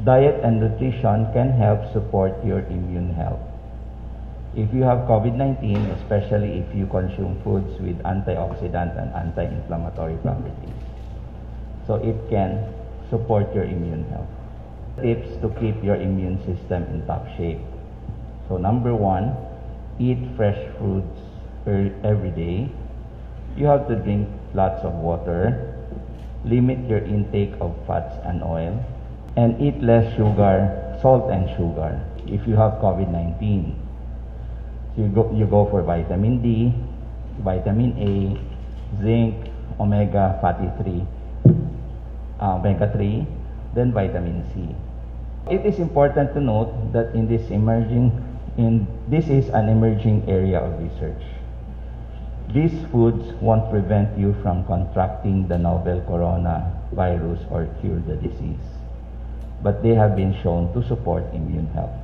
Diet and nutrition can help support your immune health. If you have COVID-19, especially if you consume foods with antioxidant and anti-inflammatory properties, so it can support your immune health. Tips to keep your immune system in top shape. So number one, eat fresh fruits every day. You have to drink lots of water. Limit your intake of fats and oil. And eat less sugar, salt and sugar if you have COVID-19. So you go for vitamin D, vitamin A, zinc, omega fatty 3, omega 3, then vitamin C. It is important to note that this is an emerging area of research. These foods won't prevent you from contracting the novel coronavirus or cure the disease, but they have been shown to support immune health.